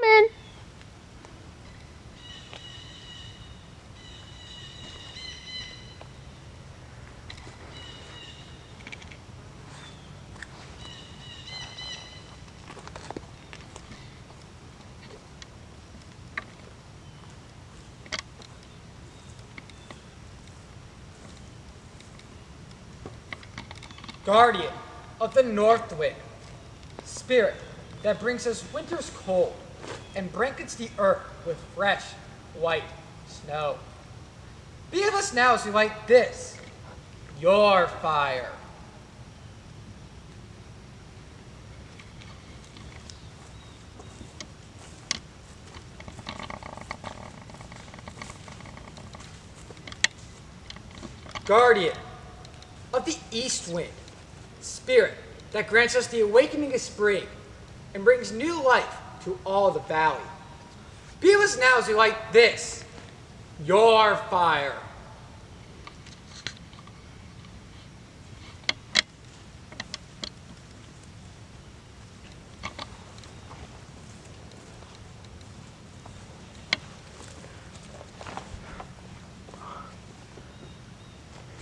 Coming. Guardian of the north wind, spirit that brings us winter's cold and blankets the earth with fresh, white snow. Be of us now as we light this, your fire. Guardian of the east wind, spirit that grants us the awakening of spring and brings new life to all the valley. Be with us now as we light this, your fire.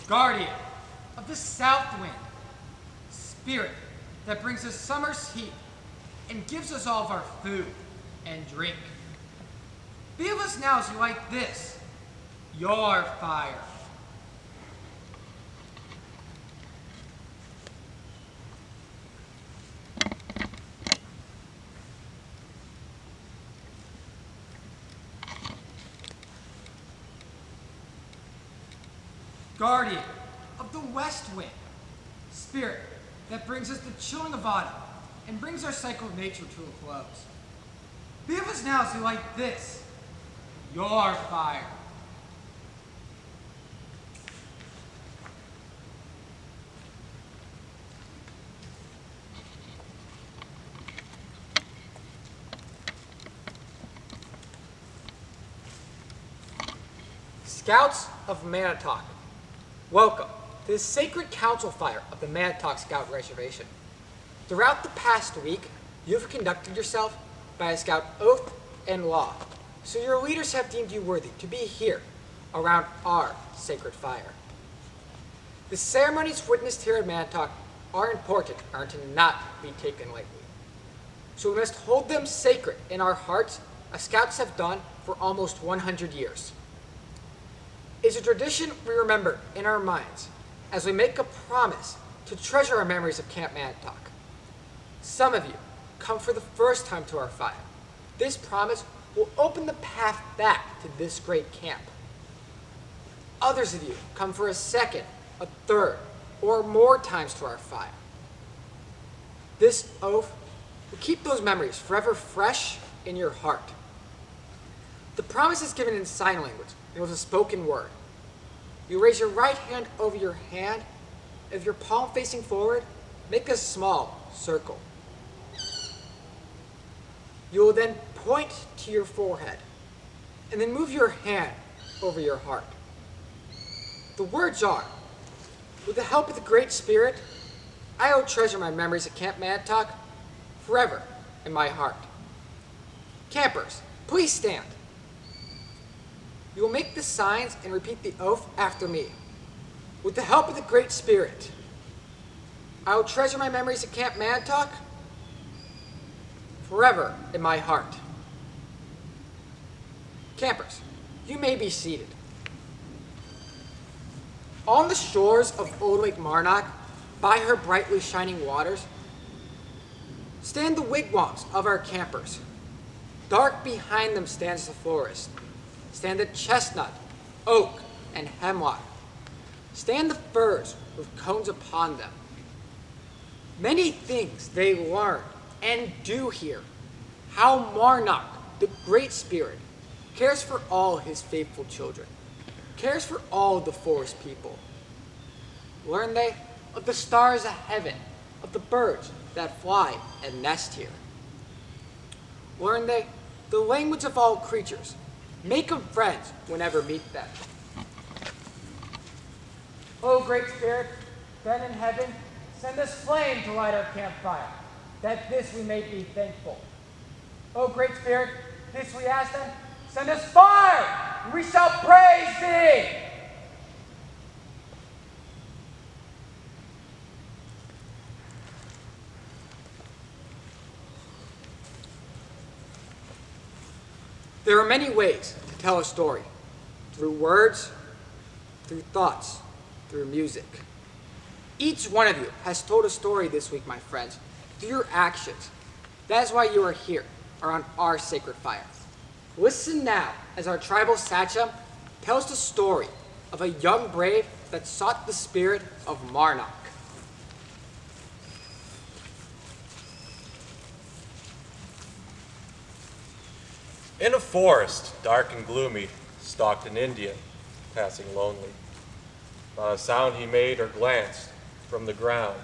Guardian of the south wind, spirit that brings us summer's heat and gives us all of our food and drink. Be with us now as you light this, your fire. Guardian of the west wind, spirit that brings us the chilling of autumn and brings our cycle of nature to a close. Be with us now as we light this, your fire. Scouts of Marnoc, welcome to the sacred council fire of the Marnoc Scout Reservation. Throughout the past week, you have conducted yourself by a scout oath and law, so your leaders have deemed you worthy to be here around our sacred fire. The ceremonies witnessed here at Marnoc are important and are to not be taken lightly. So we must hold them sacred in our hearts as scouts have done for almost 100 years. It's a tradition we remember in our minds as we make a promise to treasure our memories of Camp Marnoc. Some of you come for the first time to our fire. This promise will open the path back to this great camp. Others of you come for a second, a third, or more times to our fire. This oath will keep those memories forever fresh in your heart. The promise is given in sign language and with a spoken word. You raise your right hand over your hand. If your palm facing forward, make a small circle. You will then point to your forehead and then move your hand over your heart. The words are, with the help of the Great Spirit, I will treasure my memories of Camp Marnoc forever in my heart. Campers, please stand. You will make the signs and repeat the oath after me. With the help of the Great Spirit, I will treasure my memories of Camp Marnoc forever in my heart. Campers, you may be seated. On the shores of Old Lake Marnoc, by her brightly shining waters, stand the wigwams of our campers. Dark behind them stands the forest. Stand the chestnut, oak, and hemlock. Stand the firs with cones upon them. Many things they learn and do here. How Marnoc, the Great Spirit, cares for all his faithful children, cares for all the forest people. Learn they of the stars of heaven, of the birds that fly and nest here. Learn they the language of all creatures. Make them friends whenever meet them. O Great Spirit, then in heaven, send us flame to light our campfire, that this we may be thankful. O Great Spirit, this we ask then, send us fire, and we shall praise thee. There are many ways to tell a story. Through words, through thoughts, through music. Each one of you has told a story this week, my friends, through your actions. That is why you are here, around our sacred fire. Listen now as our tribal sachem tells the story of a young brave that sought the spirit of Marnoc. In a forest, dark and gloomy, stalked an Indian, passing lonely. Not a sound he made or glanced from the ground,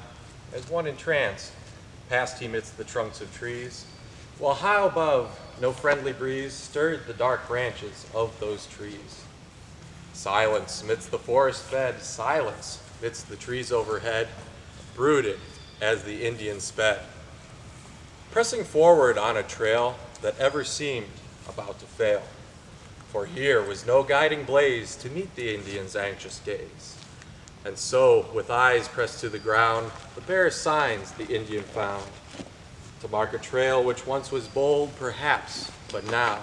as one entranced, passed he midst the trunks of trees, while high above no friendly breeze stirred the dark branches of those trees. Silence midst the forest bed, silence midst the trees overhead, brooded as the Indian sped, pressing forward on a trail that ever seemed about to fail. For here was no guiding blaze to meet the Indian's anxious gaze. And so, with eyes pressed to the ground, the bare signs the Indian found, to mark a trail which once was bold, perhaps, but now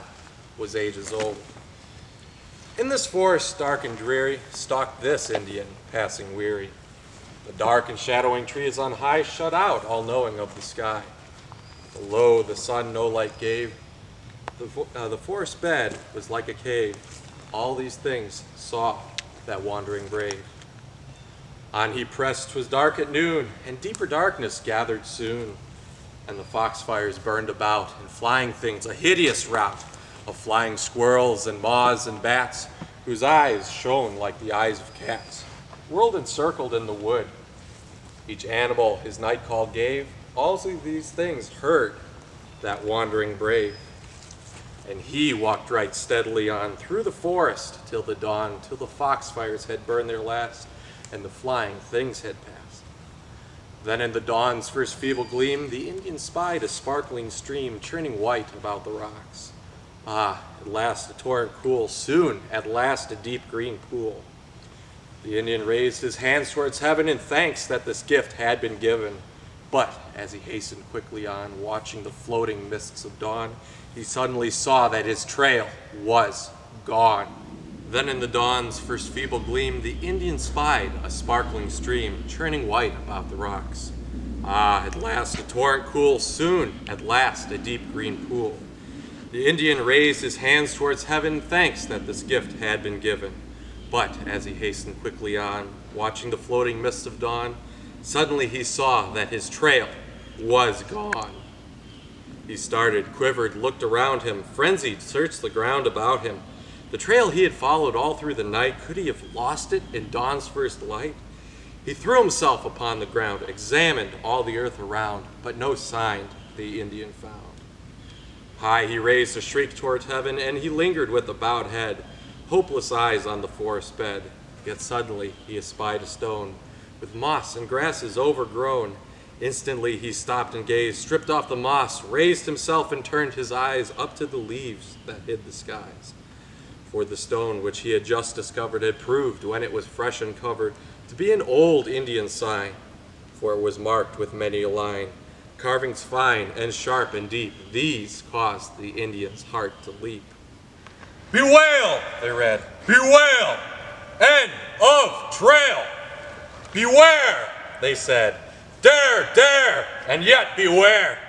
was ages old. In this forest dark and dreary, stalked this Indian, passing weary. The dark and shadowing trees on high shut out all knowing of the sky. Below the sun no light gave. The forest bed was like a cave. All these things saw that wandering brave. On he pressed, 'twas dark at noon, and deeper darkness gathered soon. And the foxfires burned about, and flying things, a hideous rout of flying squirrels and moths and bats, whose eyes shone like the eyes of cats, whirled and circled in the wood. Each animal his night call gave, all of these things heard that wandering brave. And he walked right steadily on through the forest till the dawn, till the foxfires had burned their last, and the flying things had passed. Then in the dawn's first feeble gleam, the Indian spied a sparkling stream churning white about the rocks. Ah, at last a torrent cool, soon at last a deep green pool. The Indian raised his hands towards heaven in thanks that this gift had been given. But as he hastened quickly on, watching the floating mists of dawn, he suddenly saw that his trail was gone. Then in the dawn's first feeble gleam, the Indian spied a sparkling stream churning white about the rocks. Ah, at last a torrent cool, soon at last a deep green pool. The Indian raised his hands towards heaven, thanks that this gift had been given. But as he hastened quickly on, watching the floating mists of dawn, suddenly he saw that his trail was gone. He started, quivered, looked around him, frenzied, searched the ground about him. The trail he had followed all through the night, could he have lost it in dawn's first light? He threw himself upon the ground, examined all the earth around, but no sign the Indian found. High he raised a shriek toward heaven, and he lingered with a bowed head, hopeless eyes on the forest bed. Yet suddenly he espied a stone, with moss and grasses overgrown. Instantly he stopped and gazed, stripped off the moss, raised himself and turned his eyes up to the leaves that hid the skies. For the stone which he had just discovered had proved, when it was fresh and covered, to be an old Indian sign, for it was marked with many a line, carvings fine and sharp and deep. These caused the Indian's heart to leap. "Bewail," they read, "bewail, end of trail. Beware," they said, "dare, dare, and yet beware.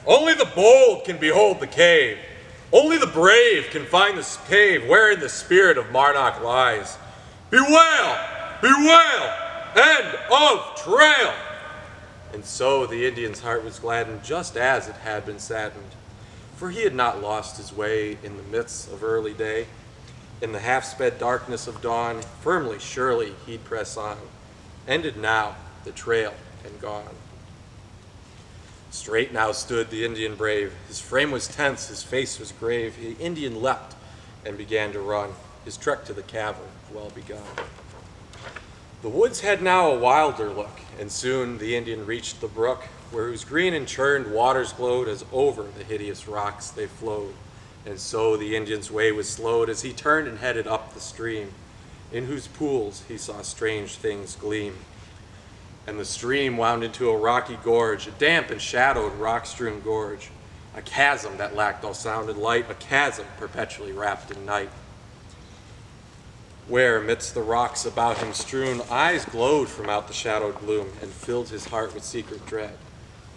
Only the bold can behold the cave. Only the brave can find this cave wherein the spirit of Marnoc lies. Bewail, bewail, end of trail." And so the Indian's heart was gladdened just as it had been saddened, for he had not lost his way in the midst of early day. In the half-sped darkness of dawn, firmly, surely he'd press on. Ended now the trail and gone. Straight now stood the Indian brave. His frame was tense, his face was grave. The Indian leapt and began to run, his trek to the cavern well begun. The woods had now a wilder look, and soon the Indian reached the brook whose green and churned waters glowed as over the hideous rocks they flowed. And so the Indian's way was slowed as he turned and headed up the stream, in whose pools he saw strange things gleam. And the stream wound into a rocky gorge, a damp and shadowed rock-strewn gorge, a chasm that lacked all sound and light, a chasm perpetually wrapped in night, where amidst the rocks about him strewn, eyes glowed from out the shadowed gloom and filled his heart with secret dread.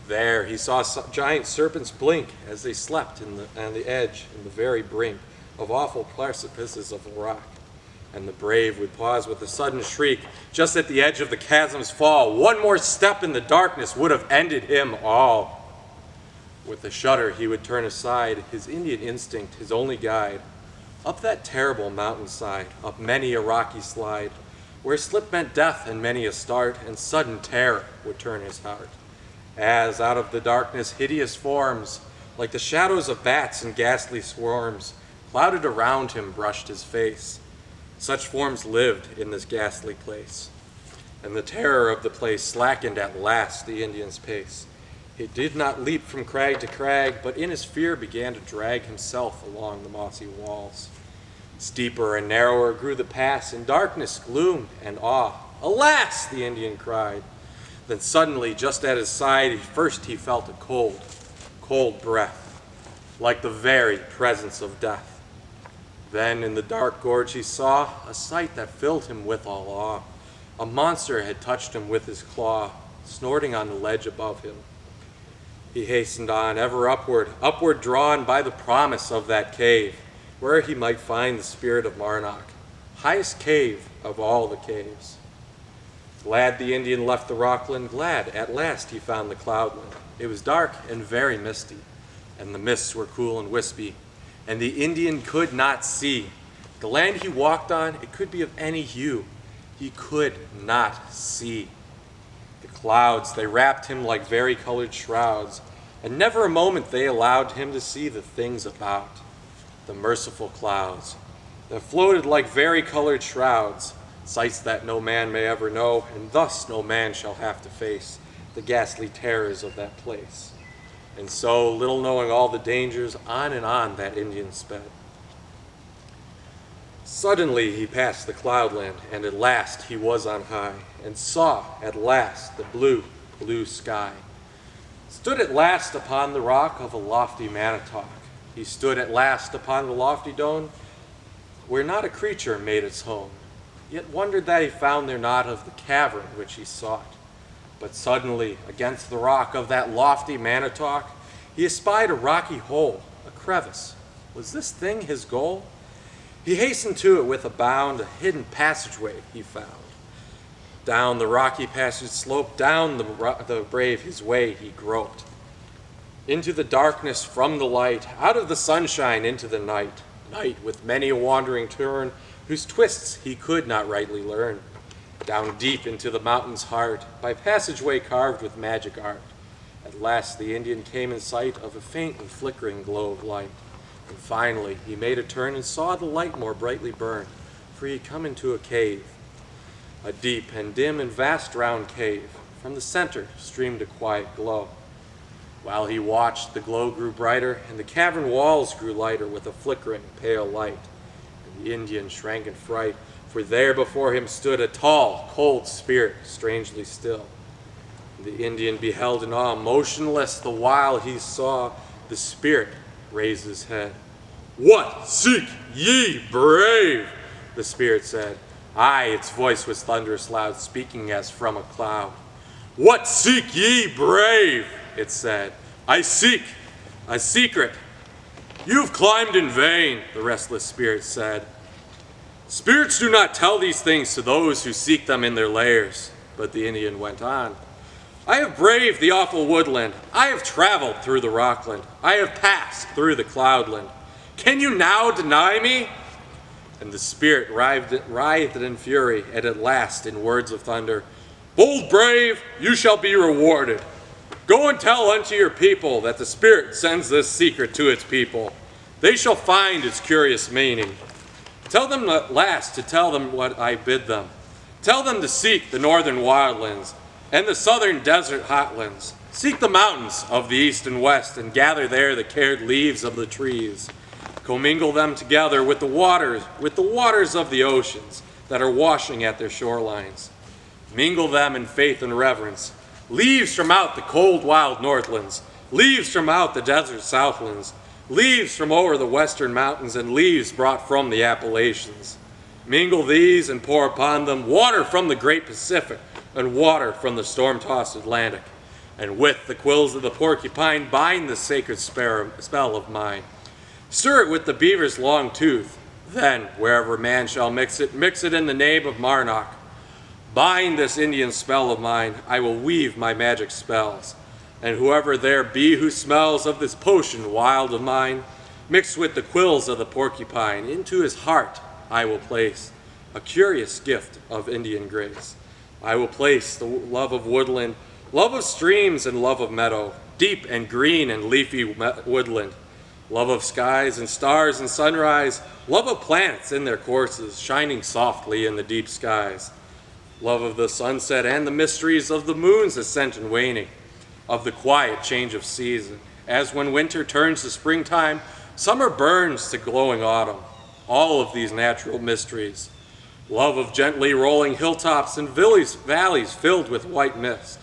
There he saw giant serpents blink as they slept on the edge, in the very brink of awful precipices of rock. And the brave would pause with a sudden shriek just at the edge of the chasm's fall. One more step in the darkness would have ended him all. With a shudder he would turn aside, his Indian instinct his only guide, up that terrible mountainside, up many a rocky slide, where slip meant death and many a start, and sudden terror would turn his heart. As out of the darkness hideous forms, like the shadows of bats and ghastly swarms, clouded around him brushed his face. Such forms lived in this ghastly place, and the terror of the place slackened at last the Indian's pace. He did not leap from crag to crag, but in his fear began to drag himself along the mossy walls. Steeper and narrower grew the pass, in darkness, gloom, and awe. Alas, the Indian cried. Then suddenly, just at his side, first he felt a cold, cold breath, like the very presence of death. Then in the dark gorge he saw a sight that filled him with all awe. A monster had touched him with his claw, snorting on the ledge above him. He hastened on, ever upward, upward drawn by the promise of that cave, where he might find the spirit of Marnoc, highest cave of all the caves. Glad the Indian left the rockland, glad at last he found the cloudland. It was dark and very misty, and the mists were cool and wispy, and the Indian could not see. The land he walked on, it could be of any hue, he could not see. The clouds, they wrapped him like vari-colored shrouds, and never a moment they allowed him to see the things about. The merciful clouds that floated like vari-colored shrouds, sights that no man may ever know, and thus no man shall have to face the ghastly terrors of that place. And so, little knowing all the dangers, on and on that Indian sped. Suddenly he passed the cloudland, and at last he was on high, and saw at last the blue, blue sky. Stood at last upon the rock of a lofty Manitoc. He stood at last upon the lofty dome, where not a creature made its home, yet wondered that he found there naught of the cavern which he sought. But suddenly, against the rock of that lofty Manitoc, he espied a rocky hole, a crevice. Was this thing his goal? He hastened to it with a bound, a hidden passageway he found. Down the rocky passage slope, down the brave his way he groped. Into the darkness from the light, out of the sunshine into the night, night with many a wandering turn, whose twists he could not rightly learn. Down deep into the mountain's heart, by passageway carved with magic art. At last the Indian came in sight of a faint and flickering glow of light. And finally he made a turn and saw the light more brightly burn, for he had come into a cave. A deep and dim and vast round cave. From the center streamed a quiet glow. While he watched, the glow grew brighter, and the cavern walls grew lighter with a flickering, pale light. And the Indian shrank in fright, for there before him stood a tall, cold spirit, strangely still. And the Indian beheld in awe, motionless the while he saw the spirit raise his head. "What seek ye, brave?" the spirit said. Aye, its voice was thunderous loud, speaking as from a cloud. "What seek ye, brave?" it said. "I seek a secret." "You've climbed in vain," the restless spirit said. "Spirits do not tell these things to those who seek them in their lairs." But the Indian went on. "I have braved the awful woodland. I have traveled through the rockland. I have passed through the cloudland. Can you now deny me?" And the spirit writhed in fury, and at last, in words of thunder, "Bold brave, you shall be rewarded. Go and tell unto your people that the spirit sends this secret to its people. They shall find its curious meaning. Tell them at last to tell them what I bid them. Tell them to seek the northern wildlands and the southern desert hotlands. Seek the mountains of the east and west, and gather there the cared leaves of the trees. Commingle them together with the waters of the oceans that are washing at their shorelines. Mingle them in faith and reverence. Leaves from out the cold wild northlands, leaves from out the desert southlands, leaves from over the western mountains, and leaves brought from the Appalachians. Mingle these and pour upon them water from the great Pacific and water from the storm-tossed Atlantic. And with the quills of the porcupine bind the sacred spell of mine. Stir it with the beaver's long tooth. Then, wherever man shall mix it in the name of Marnoc. Bind this Indian spell of mine, I will weave my magic spells. And whoever there be who smells of this potion wild of mine, mixed with the quills of the porcupine, into his heart I will place a curious gift of Indian grace. I will place the love of woodland, love of streams and love of meadow, deep and green and leafy woodland, love of skies and stars and sunrise, love of planets in their courses, shining softly in the deep skies, love of the sunset and the mysteries of the moon's ascent and waning, of the quiet change of season, as when winter turns to springtime, summer burns to glowing autumn, all of these natural mysteries, love of gently rolling hilltops and valleys filled with white mist,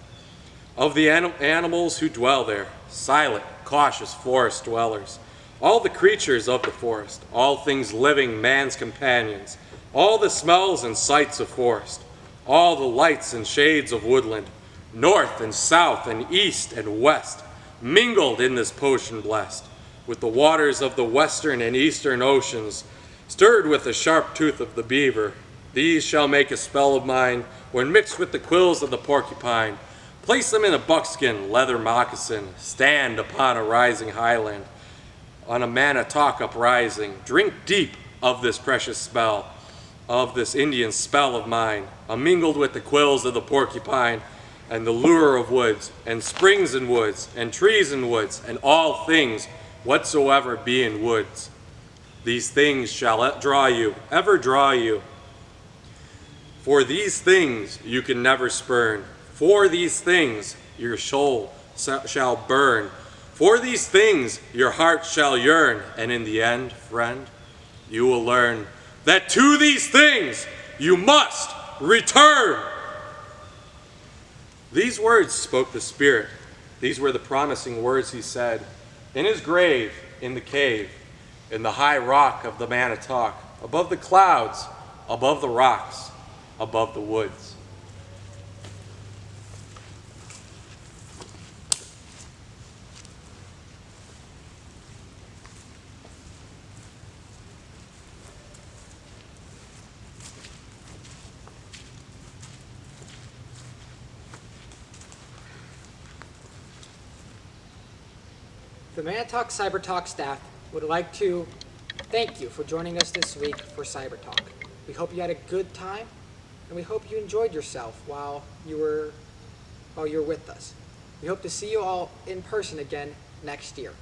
of the animals who dwell there, silent, cautious forest dwellers, all the creatures of the forest, all things living, man's companions, all the smells and sights of forest, all the lights and shades of woodland, north and south and east and west, mingled in this potion blessed, with the waters of the western and eastern oceans, stirred with the sharp tooth of the beaver. These shall make a spell of mine, when mixed with the quills of the porcupine. Place them in a buckskin leather moccasin, stand upon a rising highland, on a Manitoc uprising, drink deep of this precious spell, of this Indian spell of mine, mingled with the quills of the porcupine, and the lure of woods, and springs in woods, and trees in woods, and all things whatsoever be in woods. These things shall draw you, ever draw you. For these things you can never spurn. For these things your soul shall burn. For these things your heart shall yearn. And in the end, friend, you will learn that to these things you must return. These words spoke the Spirit. These were the promising words he said in his grave, in the cave, in the high rock of the Manitoc, above the clouds, above the rocks, above the woods. The Manitoc Cyber Talk staff would like to thank you for joining us this week for Cyber Talk. We hope you had a good time, and we hope you enjoyed yourself while you were with us. We hope to see you all in person again next year.